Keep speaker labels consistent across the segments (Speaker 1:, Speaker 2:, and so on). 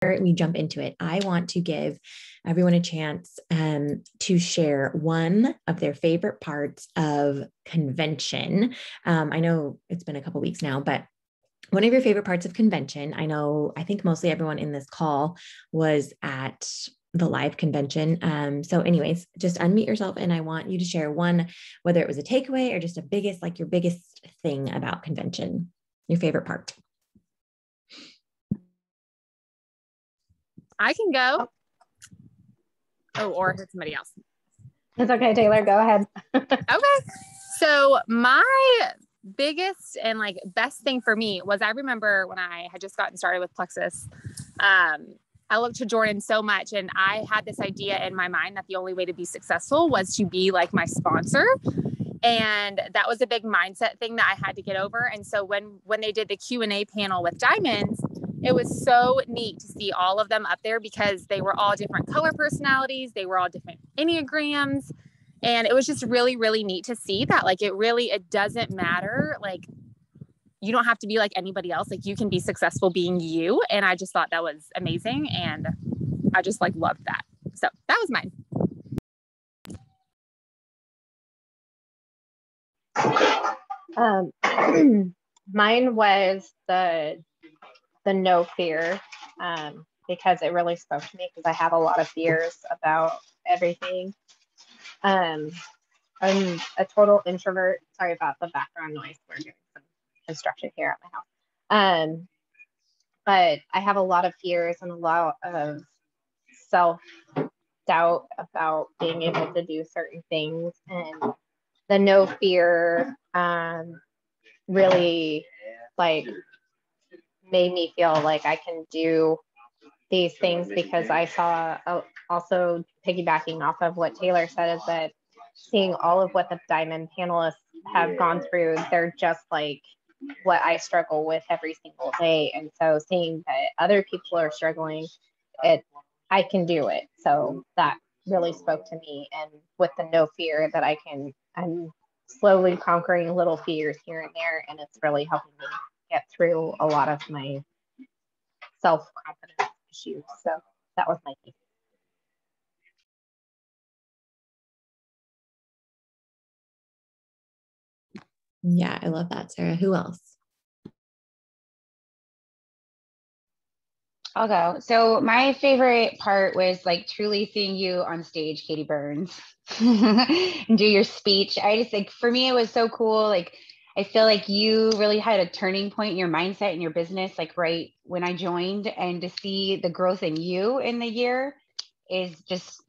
Speaker 1: we jump into it, I want to give everyone a chance to share one of their favorite parts of convention. I know it's been a couple weeks now, but one of your favorite parts of convention. I think mostly everyone in this call was at the live convention. So anyways, just unmute yourself and I want you to share one, whether it was a takeaway or just your biggest thing about convention, your favorite part.
Speaker 2: I can go. Oh, or hit somebody else.
Speaker 3: It's okay, Taylor, go ahead.
Speaker 2: Okay. So my biggest and like best thing for me was, I remember when I had just gotten started with Plexus, I looked to Jordan so much, and I had this idea in my mind that the only way to be successful was to be like my sponsor. And that was a big mindset thing that I had to get over. And so when they did the Q&A panel with Diamonds, it was so neat to see all of them up there, because they were all different color personalities. They were all different Enneagrams. And it was just really, really neat to see that, like, it doesn't matter. Like, you don't have to be like anybody else. Like, you can be successful being you. And I just thought that was amazing. And I just like loved that. So that was mine.
Speaker 3: Mine was the no fear, because it really spoke to me, because I have a lot of fears about everything. I'm a total introvert. Sorry about the background noise. We're doing some construction here at my house. But I have a lot of fears and a lot of self-doubt about being able to do certain things. And the no fear really like made me feel like I can do these things, because I saw, also piggybacking off of what Taylor said, is that seeing all of what the Diamond panelists have gone through, they're just like what I struggle with every single day. And so seeing that other people are struggling, I can do it. So that really spoke to me. And with the no fear, that I'm slowly conquering little fears here and there, and it's really helping me get through a lot of my self-confidence issues. So that was my thing.
Speaker 1: Yeah, I love that, Sarah. Who else?
Speaker 4: I'll go. So my favorite part was like truly seeing you on stage, Katie Burns, and do your speech. I just like, for me, it was so cool. Like, I feel like you really had a turning point in your mindset and your business, like right when I joined, and to see the growth in you in the year is just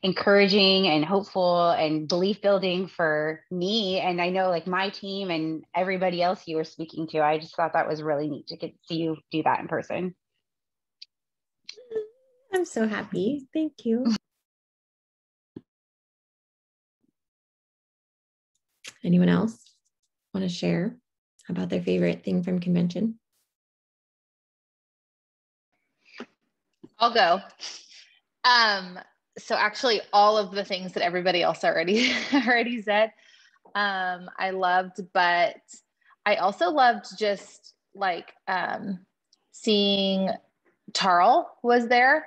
Speaker 4: encouraging and hopeful and belief building for me. And I know like my team and everybody else you were speaking to, I just thought that was really neat to get to see you do that in person.
Speaker 1: I'm so happy. Thank you. Anyone else want to share about their favorite thing from convention?
Speaker 5: I'll go. So actually all of the things that everybody else already said, I loved, but I also loved just like seeing Tarl was there.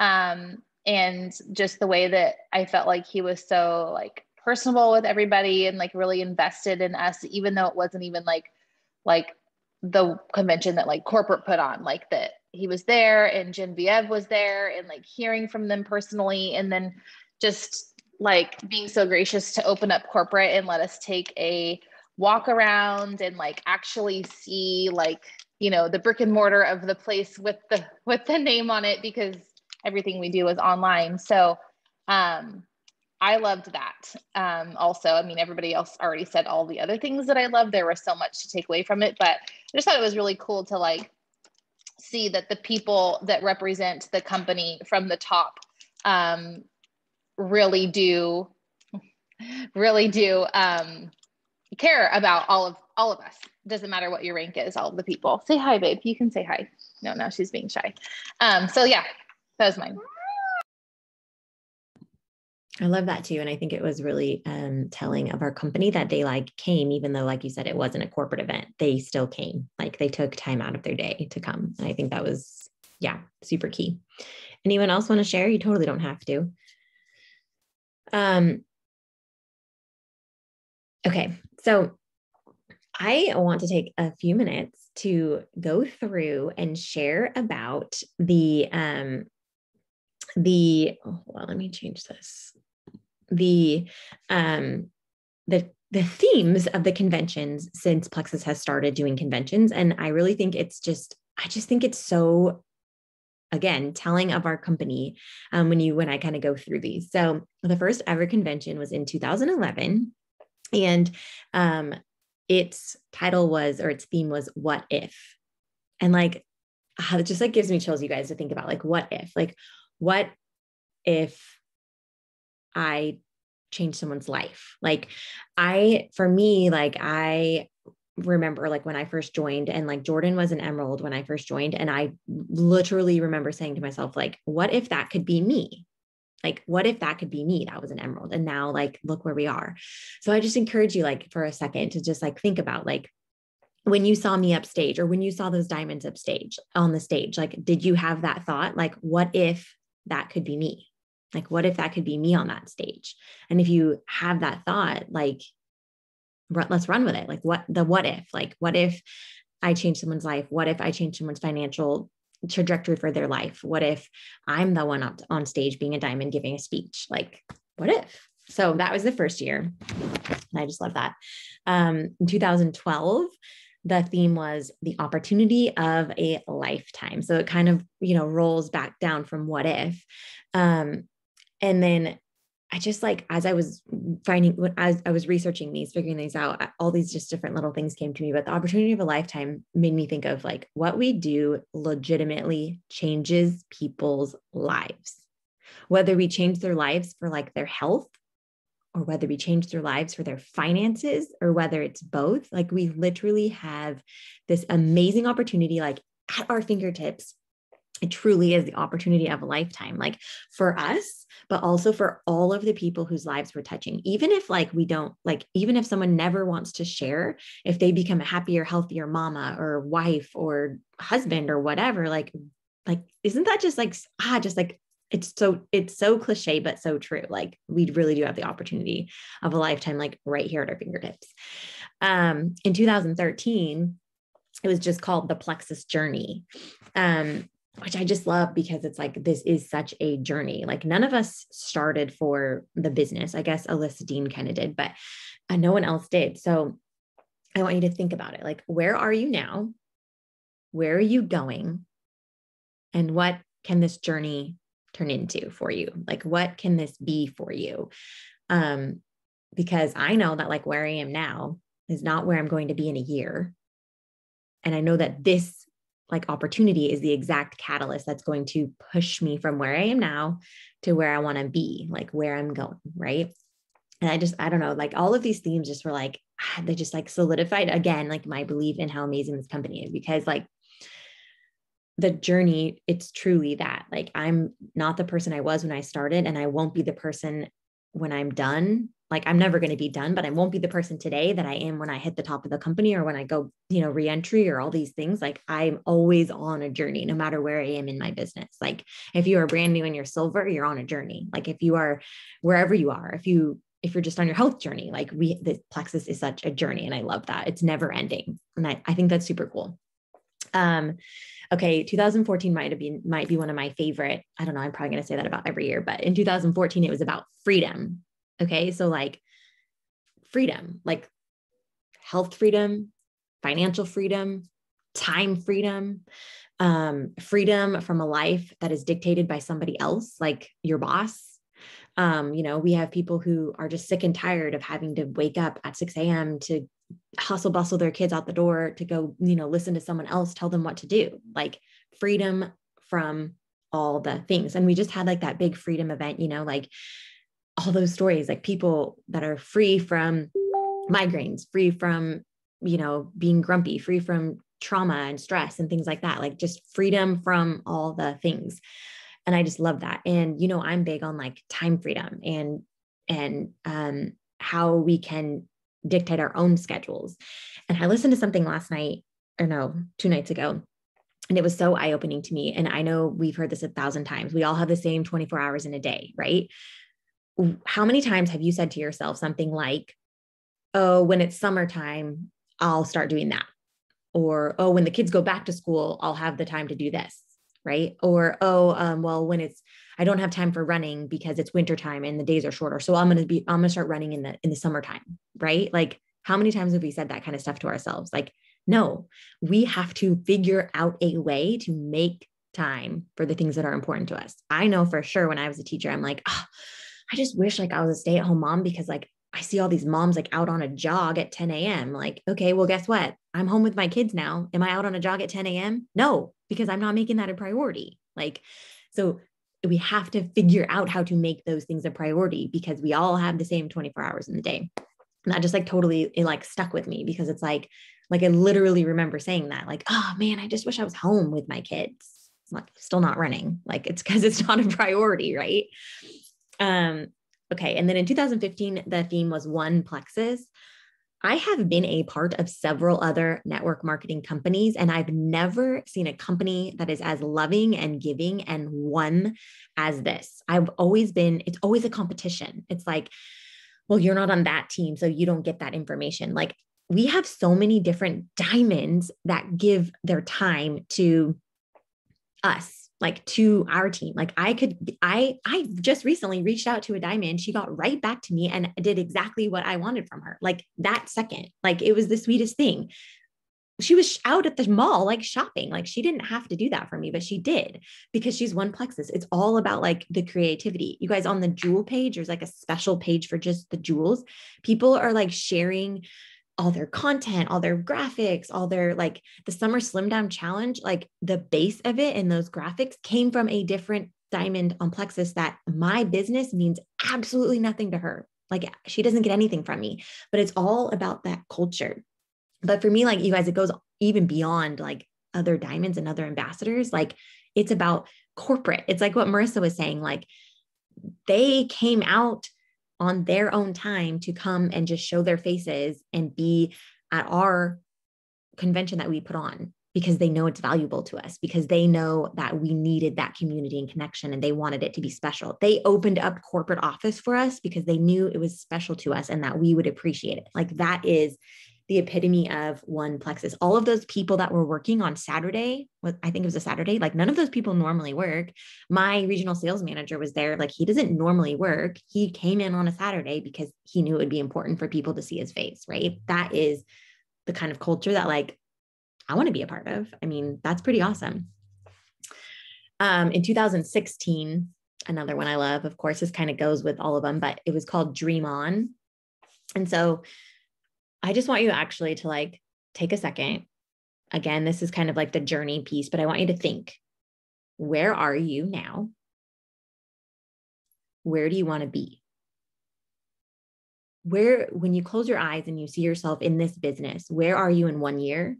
Speaker 5: And just the way that I felt like he was so like personable with everybody and like really invested in us, even though it wasn't even like the convention that like corporate put on, like that he was there and Genevieve was there, and like hearing from them personally, and then just like being so gracious to open up corporate and let us take a walk around and like actually see like, you know, the brick and mortar of the place with the name on it, because everything we do is online. So I loved that. Also, I mean, everybody else already said all the other things that I loved. There was so much to take away from it, but I just thought it was really cool to like see that the people that represent the company from the top really do care about all of us. Doesn't matter what your rank is, all of the people. Say hi, babe. You can say hi. No, she's being shy. So yeah, that was mine.
Speaker 1: I love that too. And I think it was really telling of our company that they like came, even though, like you said, it wasn't a corporate event, they still came. Like they took time out of their day to come. And I think that was Yeah, super key. Anyone else want to share? You totally don't have to. Okay, so I want to take a few minutes to go through and share about hold on, let me change this. The themes of the conventions since Plexus has started doing conventions. And I really think I just think it's so, again, telling of our company when I kind of go through these. So the first ever convention was in 2011. And its title was, or its theme was, what if? And like, it just like gives me chills, you guys, to think about like, what if I change someone's life? Like I remember like when I first joined, and like Jordan was an emerald when I first joined. And I literally remember saying to myself, like, what if that could be me? Like, what if that could be me? That was an emerald. And now like, look where we are. So I just encourage you like for a second to just like think about like, when you saw me upstage, or when you saw those diamonds upstage on the stage, like, did you have that thought? Like, what if that could be me? Like, what if that could be me on that stage? And if you have that thought, like, let's run with it. Like what if, like, what if I change someone's life? What if I change someone's financial trajectory for their life? What if I'm the one up on stage being a diamond giving a speech? Like, what if? So that was the first year. And I just love that. In 2012, the theme was the opportunity of a lifetime. So it kind of, rolls back down from what if. And then I just like, as I was researching these, figuring these out, all these just different little things came to me, but the opportunity of a lifetime made me think of like, what we do legitimately changes people's lives, whether we change their lives for like their health, or whether we change their lives for their finances, or whether it's both. Like we literally have this amazing opportunity, like at our fingertips. It truly is the opportunity of a lifetime, like for us, but also for all of the people whose lives we're touching. Even if like we don't, like, even if someone never wants to share, if they become a happier, healthier mama or wife or husband or whatever, like, isn't that just like, it's so cliche, but so true. Like we really do have the opportunity of a lifetime, like right here at our fingertips. In 2013, it was just called the Plexus Journey. Which I just love, because it's like, this is such a journey. Like none of us started for the business. I guess Alyssa Dean kind of did, but no one else did. So I want you to think about it. Like, where are you now? Where are you going? And what can this journey turn into for you? Like, what can this be for you? Because I know that like where I am now is not where I'm going to be in a year. And I know that this like opportunity is the exact catalyst that's going to push me from where I am now to where I want to be, like where I'm going. Right. And I don't know, like all of these themes just were like, they just like solidified again, like my belief in how amazing this company is, because like the journey, it's truly that, like, I'm not the person I was when I started, and I won't be the person when I'm done. Like I'm never going to be done, but I won't be the person today that I am when I hit the top of the company, or when I go, reentry or all these things. Like I'm always on a journey, no matter where I am in my business. Like if you are brand new and you're silver, you're on a journey. Like if you are wherever you are, if you're just on your health journey, like the Plexus is such a journey. And I love that. It's never ending. And I think that's super cool. Okay. 2014 might be one of my favorite. I don't know. I'm probably going to say that about every year, but in 2014, it was about freedom. Okay. So like freedom, like health freedom, financial freedom, time freedom, freedom from a life that is dictated by somebody else, like your boss. We have people who are just sick and tired of having to wake up at 6 a.m. to hustle bustle their kids out the door to go, listen to someone else tell them what to do. Like freedom from all the things. And we just had like that big freedom event, like all those stories, like people that are free from migraines, free from, being grumpy, free from trauma and stress and things like that. Like just freedom from all the things. And I just love that. And, I'm big on like time freedom and how we can dictate our own schedules. And I listened to something last night, or no, 2 nights ago. And it was so eye-opening to me. And I know we've heard this 1,000 times. We all have the same 24 hours in a day, right? How many times have you said to yourself something like, oh, when it's summertime, I'll start doing that. Or, oh, when the kids go back to school, I'll have the time to do this. Right. Or, well, when I don't have time for running because it's wintertime and the days are shorter. So I'm going to start running in the summertime. Right. Like, how many times have we said that kind of stuff to ourselves? Like, no, we have to figure out a way to make time for the things that are important to us. I know for sure when I was a teacher, I'm like, oh, I just wish like I was a stay-at-home mom, because like I see all these moms like out on a jog at 10 a.m. Like, okay, well, guess what? I'm home with my kids now. Am I out on a jog at 10 a.m.? No, because I'm not making that a priority. Like, so we have to figure out how to make those things a priority, because we all have the same 24 hours in the day. And that just like totally, it like stuck with me, because it's like I literally remember saying that, like, oh man, I just wish I was home with my kids. Like, still not running. Like, it's because it's not a priority, right? Okay. And then in 2015, the theme was One Plexus. I have been a part of several other network marketing companies, and I've never seen a company that is as loving and giving and one as this. It's always a competition. It's like, well, you're not on that team, so you don't get that information. Like, we have so many different diamonds that give their time to us, like to our team. Like, I just recently reached out to a diamond. She got right back to me and did exactly what I wanted from her. Like that second, like it was the sweetest thing. She was out at the mall, like shopping. Like, she didn't have to do that for me, but she did, because she's One Plexus. It's all about like the creativity. You guys, on the jewel page, there's like a special page for just the jewels. People are like sharing all their content, all their graphics, all their, like, the Summer Slim Down Challenge, like the base of it and those graphics came from a different diamond on Plexus that my business means absolutely nothing to her. Like, she doesn't get anything from me, but it's all about that culture. But for me, like, you guys, it goes even beyond like other diamonds and other ambassadors. Like, it's about corporate. It's like what Marissa was saying, like they came out on their own time to come and just show their faces and be at our convention that we put on, because they know it's valuable to us, because they know that we needed that community and connection and they wanted it to be special. They opened up corporate office for us because they knew it was special to us and that we would appreciate it. Like, that is the epitome of One Plexus. All of those people that were working on Saturday, I think it was a Saturday, like none of those people normally work. My regional sales manager was there. Like, he doesn't normally work. He came in on a Saturday because he knew it would be important for people to see his face, right? That is the kind of culture that like I want to be a part of. I mean, that's pretty awesome. In 2016, another one I love, of course, this kind of goes with all of them, but it was called Dream On. And so I just want you actually to like take a second. Again, this is kind of like the journey piece, but I want you to think, where are you now? Where do you want to be? When you close your eyes and you see yourself in this business, where are you in 1 year?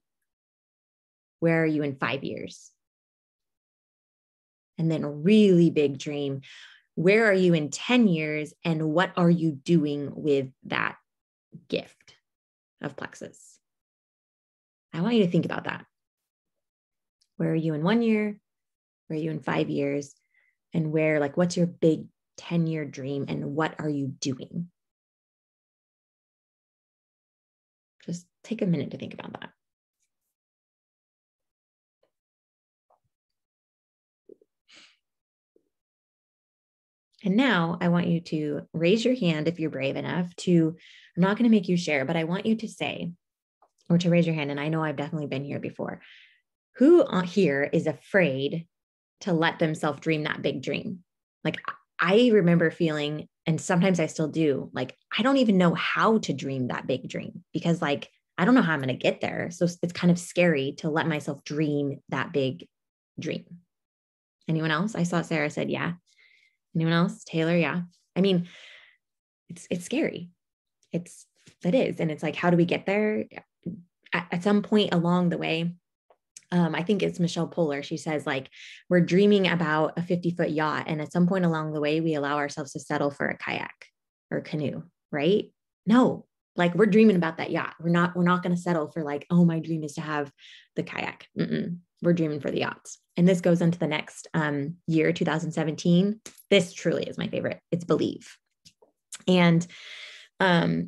Speaker 1: Where are you in 5 years? And then a really big dream, where are you in 10 years? And what are you doing with that gift of Plexus? I want you to think about that. Where are you in 1 year? Where are you in 5 years? And what's your big 10-year dream? And what are you doing? Just take a minute to think about that. And now I want you to raise your hand if you're brave enough to, I'm not going to make you share, but I want you to say, or to raise your hand. And I know I've definitely been here before. Who here is afraid to let themselves dream that big dream? Like, I remember feeling, and sometimes I still do, like, I don't even know how to dream that big dream, because like, I don't know how I'm going to get there. So it's kind of scary to let myself dream that big dream. Anyone else? I saw Sarah said, yeah. Anyone else? Taylor? Yeah. I mean, it's scary. It is. And it's like, how do we get there? At some point along the way, I think it's Michelle Poler. She says, like, we're dreaming about a 50-foot yacht. And at some point along the way, we allow ourselves to settle for a kayak or canoe, right? No, like, we're dreaming about that yacht. We're not going to settle for like, oh, my dream is to have the kayak. we're dreaming for the yachts. And this goes into the next year, 2017. This truly is my favorite. It's believe. And I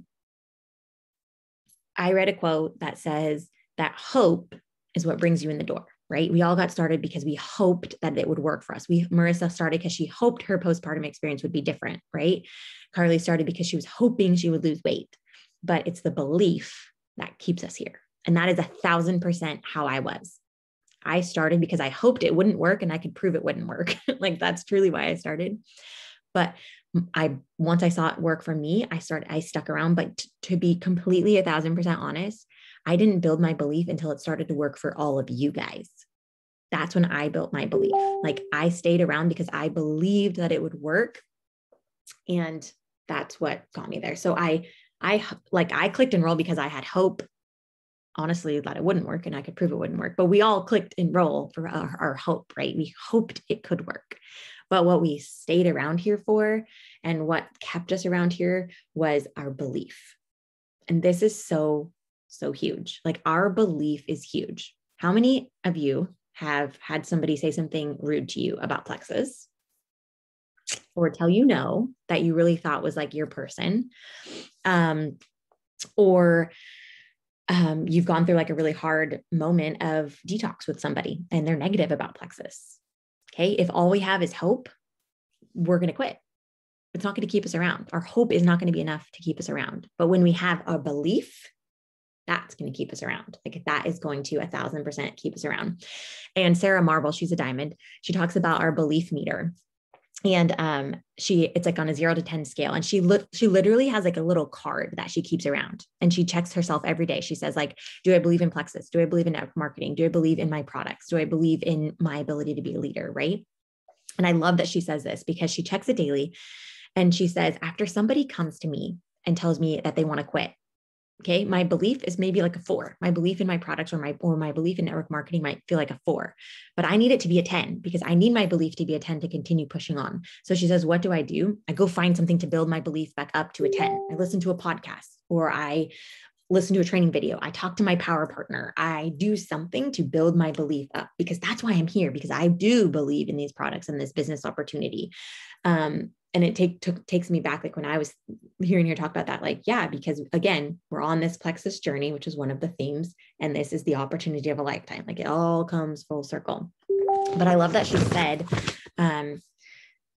Speaker 1: read a quote that says that hope is what brings you in the door, right? We all got started because we hoped that it would work for us. Marissa started because she hoped her postpartum experience would be different, right? Carly started because she was hoping she would lose weight, but it's the belief that keeps us here. And that is 1,000% how I was. I started because I hoped it wouldn't work and I could prove it wouldn't work. Like that's truly why I started. But once I saw it work for me, I stuck around. But to be completely 1,000% honest, I didn't build my belief until it started to work for all of you guys. That's when I built my belief. Like I stayed around because I believed that it would work. And that's what got me there. So I clicked enroll because I had hope, honestly, that it wouldn't work and I could prove it wouldn't work. But we all clicked enroll for our hope, right? We hoped it could work. But what we stayed around here for and what kept us around here was our belief. And this is so, so huge. Like our belief is huge. How many of you have had somebody say something rude to you about Plexus or tell you no, that you really thought was like your person? Or you've gone through like a really hard moment of detox with somebody and they're negative about Plexus. Okay. If all we have is hope, we're going to quit. It's not going to keep us around. Our hope is not going to be enough to keep us around. But when we have a belief, that's going to keep us around. Like that is going to 1,000% keep us around. And Sarah Marble, she's a diamond. She talks about our belief meter. And it's like on a 0 to 10 scale. And she literally has like a little card that she keeps around and she checks herself every day. She says like, do I believe in Plexus? Do I believe in network marketing? Do I believe in my products? Do I believe in my ability to be a leader? Right. And I love that she says this because she checks it daily. And she says, after somebody comes to me and tells me that they want to quit, okay, my belief is maybe like a 4. My belief in my products or my belief in network marketing might feel like a 4, but I need it to be a 10 because I need my belief to be a 10 to continue pushing on. So she says, what do? I go find something to build my belief back up to a 10. I listen to a podcast or I listen to a training video. I talk to my power partner. I do something to build my belief up because that's why I'm here, because I do believe in these products and this business opportunity. And it takes me back, like when I was hearing her talk about that, like, yeah, because again, we're on this Plexus journey, which is one of the themes, and this is the opportunity of a lifetime. Like it all comes full circle. But I love that she said,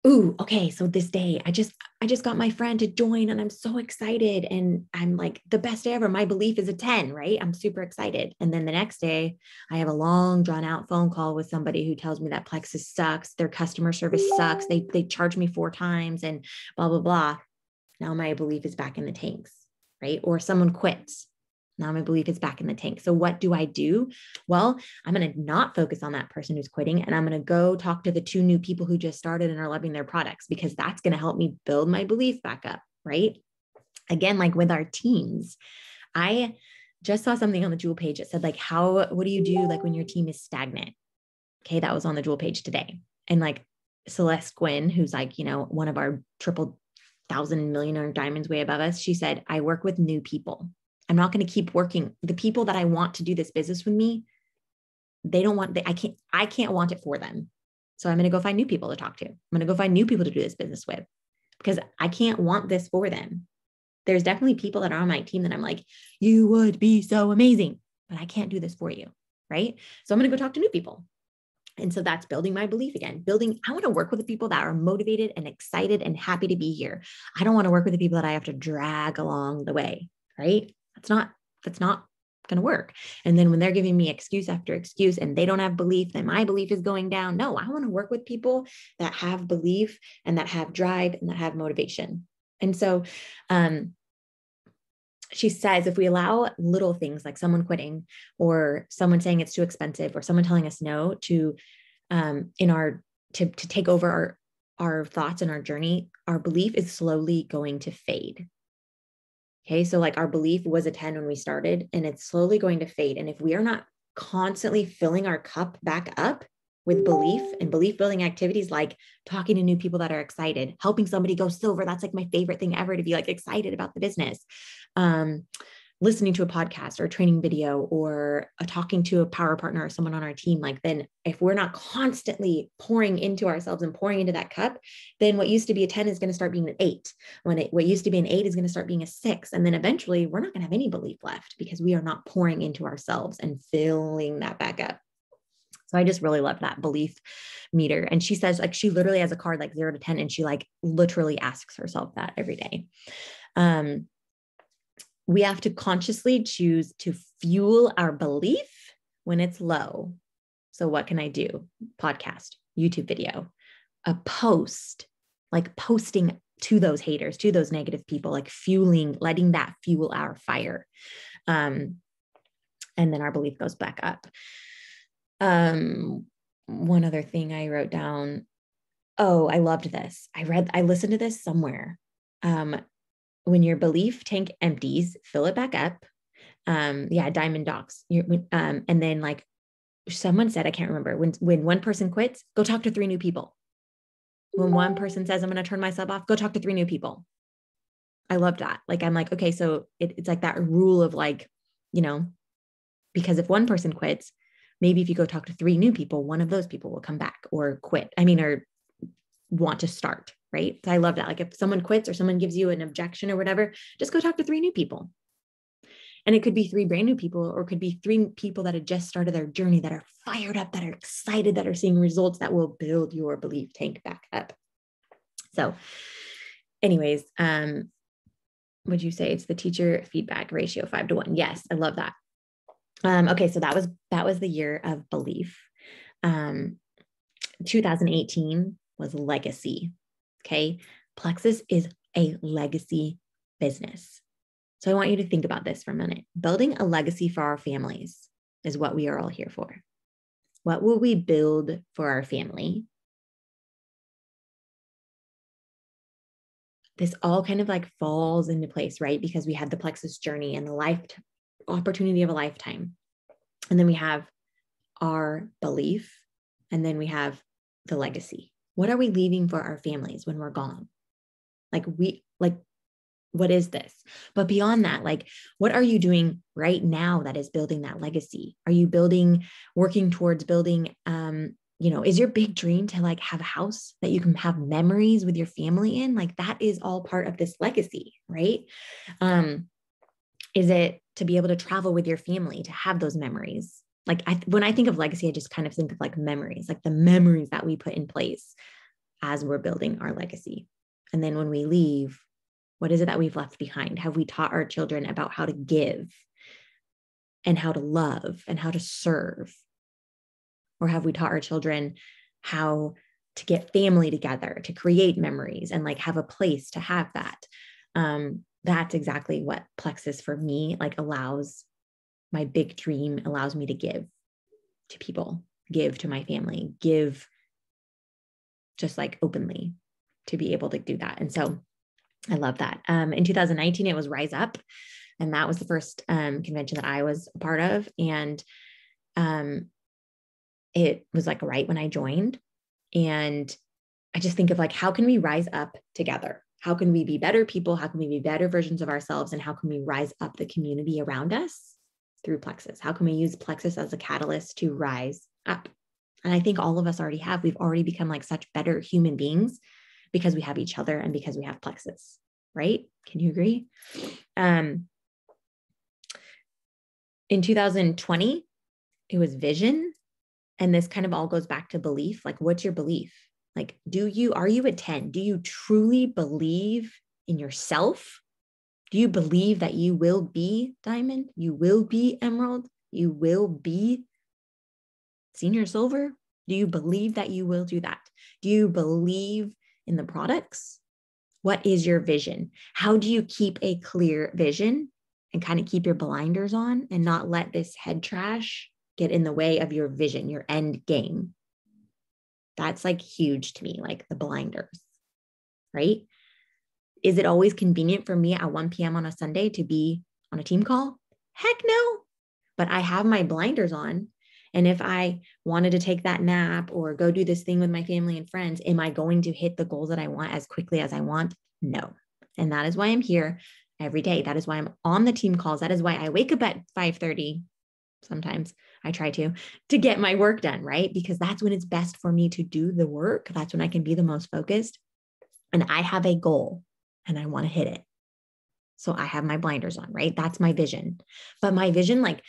Speaker 1: ooh, okay, so this day, I just got my friend to join and I'm so excited. And I'm like, the best day ever. My belief is a 10, right? I'm super excited. And then the next day I have a long drawn out phone call with somebody who tells me that Plexus sucks. Their customer service sucks. They charge me 4 times and blah, blah, blah. Now my belief is back in the tanks, right? Or someone quits. Now my belief is back in the tank. So what do I do? Well, I'm going to not focus on that person who's quitting. And I'm going to go talk to the 2 new people who just started and are loving their products, because that's going to help me build my belief back up, right? Again, like with our teams, I just saw something on the Jewel page. It said like, what do you do like when your team is stagnant? Okay. That was on the Jewel page today. And like Celeste Gwynn, who's like, one of our 1,000 millionaire diamonds way above us. She said, I work with new people. I'm not going to keep working. The people that I want to do this business with me, I can't want it for them. So I'm going to go find new people to talk to. I'm going to go find new people to do this business with because I can't want this for them. There's definitely people that are on my team that I'm like, you would be so amazing, but I can't do this for you. Right. So I'm going to go talk to new people. And so that's building my belief again, I want to work with the people that are motivated and excited and happy to be here. I don't want to work with the people that I have to drag along the way. Right. That's not going to work. And then when they're giving me excuse after excuse and they don't have belief, then my belief is going down. No, I want to work with people that have belief and that have drive and that have motivation. And so, she says, if we allow little things like someone quitting or someone saying it's too expensive or someone telling us no to take over our thoughts and our journey, our belief is slowly going to fade. Okay. So like our belief was a 10 when we started and it's slowly going to fade. And if we are not constantly filling our cup back up with belief and belief building activities, like talking to new people that are excited, helping somebody go silver. That's like my favorite thing ever, to be like excited about the business. listening to a podcast or a training video or talking to a power partner or someone on our team, like then if we're not constantly pouring into ourselves and pouring into that cup, then what used to be a 10 is going to start being an 8. What used to be an 8 is going to start being a 6. And then eventually we're not going to have any belief left because we are not pouring into ourselves and filling that back up. So I just really love that belief meter. And she says, like, she literally has a card like 0 to 10, and she like literally asks herself that every day. We have to consciously choose to fuel our belief when it's low. So what can I do? Podcast, YouTube video, a post, like posting to those haters, to those negative people, like letting that fuel our fire. And then our belief goes back up. One other thing I wrote down. Oh, I loved this. I listened to this somewhere. When your belief tank empties, fill it back up. Diamond Docs. And then like someone said, I can't remember, when one person quits, go talk to 3 new people. When one person says, I'm going to turn myself off, go talk to 3 new people. I love that. Like, I'm like, okay, so it's like that rule of like, because if one person quits, maybe if you go talk to 3 new people, one of those people will come back or quit. or want to start, right? So I love that. Like if someone quits or someone gives you an objection or whatever, just go talk to 3 new people. And it could be 3 brand new people, or it could be 3 people that have just started their journey, that are fired up, that are excited, that are seeing results that will build your belief tank back up. So anyways, would you say it's the teacher feedback ratio 5 to 1? Yes. I love that. Okay. So that was the year of belief. 2018 was legacy. Okay. Plexus is a legacy business. So I want you to think about this for a minute. Building a legacy for our families is what we are all here for. What will we build for our family? This all kind of like falls into place, right? Because we had the Plexus journey and the life opportunity of a lifetime. And then we have our belief, and then we have the legacy. What are we leaving for our families when we're gone? What is this? But beyond that, like, what are you doing right now that is building that legacy? Are you working towards building, is your big dream to like have a house that you can have memories with your family in? Like that is all part of this legacy, right? Is it to be able to travel with your family, to have those memories? Like when I think of legacy, I just kind of think of like memories, like the memories that we put in place as we're building our legacy. And then when we leave, what is it that we've left behind? Have we taught our children about how to give and how to love and how to serve? Or have we taught our children how to get family together, to create memories and like have a place to have that? That's exactly what Plexus for me like allows. My big dream allows me to give to people, give to my family, give just like openly, to be able to do that. And so I love that. In 2019, it was Rise Up. And that was the first convention that I was a part of. And it was like right when I joined. And I just think of like, how can we rise up together? How can we be better people? How can we be better versions of ourselves? And how can we rise up the community around us through Plexus? How can we use Plexus as a catalyst to rise up? And I think all of us already have. We've already become like such better human beings because we have each other and because we have Plexus, right? Can you agree? In 2020, it was vision. And this kind of all goes back to belief. Like, what's your belief? Like, are you a 10? Do you truly believe in yourself? Do you believe that you will be diamond? You will be emerald? You will be senior silver? Do you believe that you will do that? Do you believe in the products? What is your vision? How do you keep a clear vision and kind of keep your blinders on and not let this head trash get in the way of your vision, your end game? That's like huge to me, like the blinders, right? Is it always convenient for me at 1 p.m. on a Sunday to be on a team call? Heck no. But I have my blinders on. And if I wanted to take that nap or go do this thing with my family and friends, am I going to hit the goals that I want as quickly as I want? No. And that is why I'm here every day. That is why I'm on the team calls. That is why I wake up at 5:30. Sometimes I try to get my work done, right? Because that's when it's best for me to do the work. That's when I can be the most focused. And I have a goal and I want to hit it. So I have my blinders on, right? That's my vision. But my vision like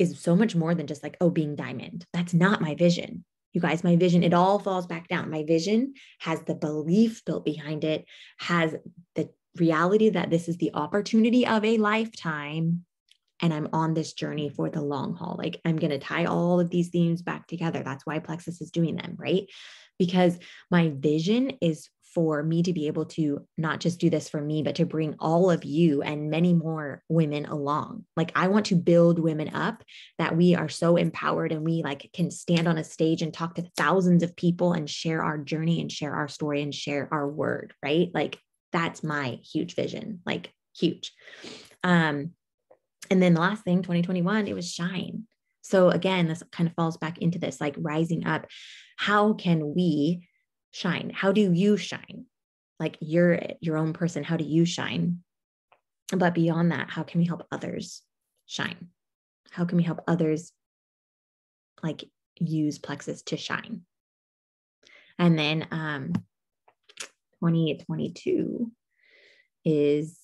Speaker 1: is so much more than just like, oh, being diamond. That's not my vision. You guys, my vision, it all falls back down. My vision has the belief built behind it, has the reality that this is the opportunity of a lifetime. And I'm on this journey for the long haul. Like I'm going to tie all of these themes back together. That's why Plexus is doing them, right? Because my vision is for me to be able to not just do this for me, but to bring all of you and many more women along. Like I want to build women up that we are so empowered and we like can stand on a stage and talk to thousands of people and share our journey and share our story and share our word, right? Like that's my huge vision, like huge. And then the last thing, 2021, it was shine. So again, this kind of falls back into this, like rising up. How can we shine? How do you shine? Like you're your own person. How do you shine? But beyond that, how can we help others shine? How can we help others like use Plexus to shine? And then 2022 is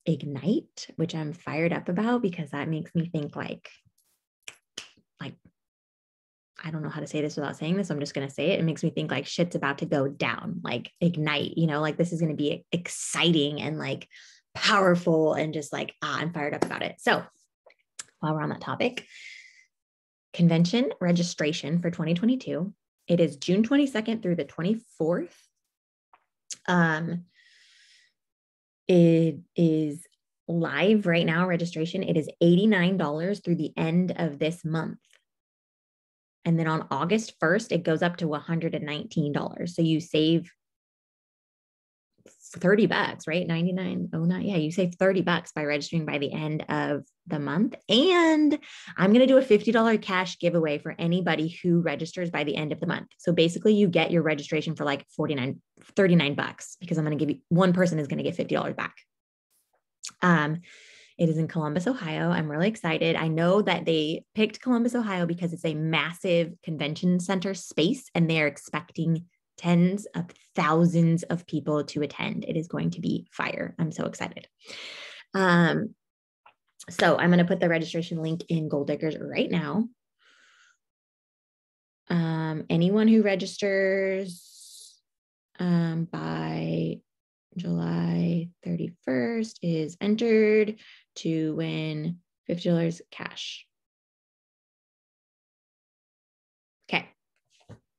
Speaker 1: Ignite, which I'm fired up about because that makes me think like, I don't know how to say this without saying this. So I'm just going to say it. It makes me think like shit's about to go down, like ignite, you know, like this is going to be exciting and like powerful and just like, I'm fired up about it. So while we're on that topic, convention registration for 2022, it is June 22nd through the 24th. It is live right now, registration. It is $89 through the end of this month. And then on August 1st, it goes up to $119. So you save $30, right? 99.09. Yeah, you save $30 by registering by the end of the month. And I'm going to do a $50 cash giveaway for anybody who registers by the end of the month. So basically you get your registration for like $39 because I'm going to give you, one person is going to get $50 back. It is in Columbus, Ohio. I'm really excited. I know that they picked Columbus, Ohio because it's a massive convention center space and they're expecting tens of thousands of people to attend. It is going to be fire. I'm so excited. So I'm going to put the registration link in Goal Diggers right now. Anyone who registers by July 31st is entered to win $50 cash. Okay.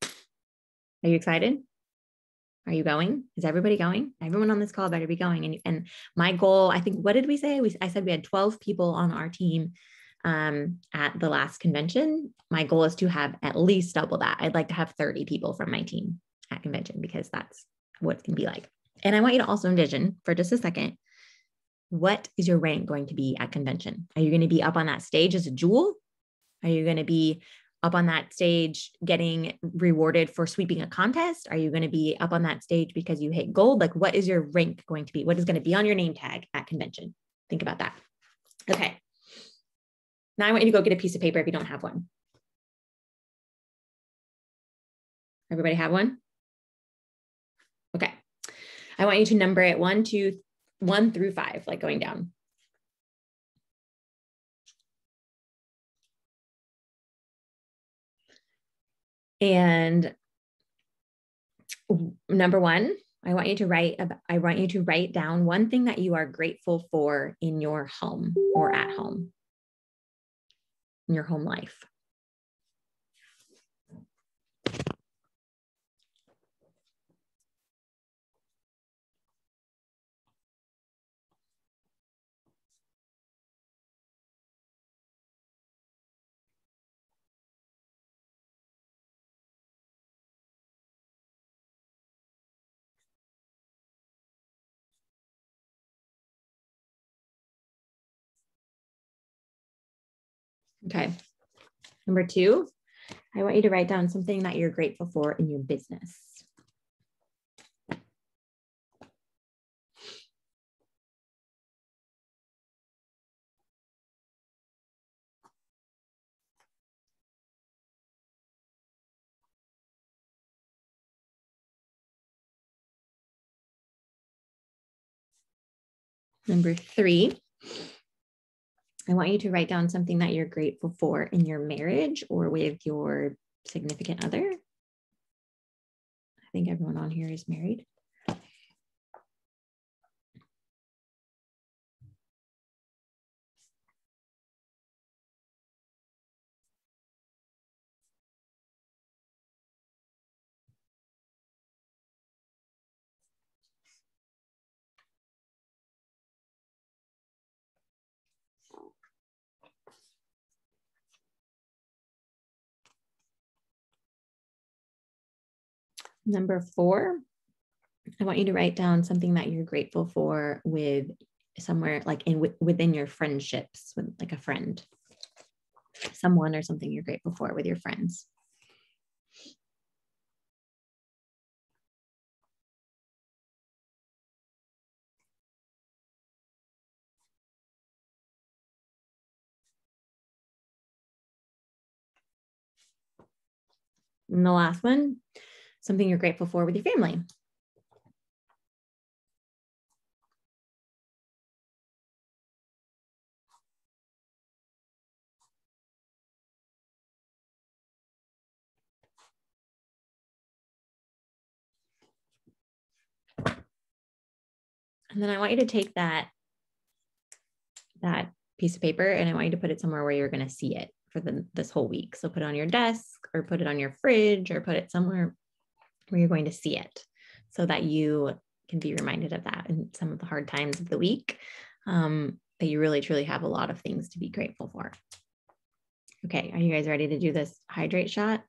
Speaker 1: Are you excited? Are you going? Is everybody going? Everyone on this call better be going. And my goal, I think, what did we say? I said we had 12 people on our team at the last convention. My goal is to have at least double that. I'd like to have 30 people from my team at convention because that's what it's going to be like. And I want you to also envision for just a second, what is your rank going to be at convention? Are you going to be up on that stage as a jewel? Are you going to be up on that stage getting rewarded for sweeping a contest? Are you going to be up on that stage because you hit gold? Like, what is your rank going to be? What is going to be on your name tag at convention? Think about that. Okay. Now I want you to go get a piece of paper if you don't have one. Everybody have one? Okay. I want you to number it 1 through 5, like going down. And number 1, I want you to write down one thing that you are grateful for in your home or at home, in your home life. Okay. Number 2, I want you to write down something that you're grateful for in your business. Number 3, I want you to write down something that you're grateful for in your marriage or with your significant other. I think everyone on here is married. Number 4, I want you to write down something that you're grateful for with somewhere like within your friendships, with like a friend, someone or something you're grateful for with your friends. And the last one, something you're grateful for with your family. And then I want you to take that piece of paper and I want you to put it somewhere where you're going to see it for this whole week. So put it on your desk or put it on your fridge or put it somewhere where you're going to see it so that you can be reminded of that in some of the hard times of the week, that you really, truly have a lot of things to be grateful for. Okay, are you guys ready to do this hydrate shot?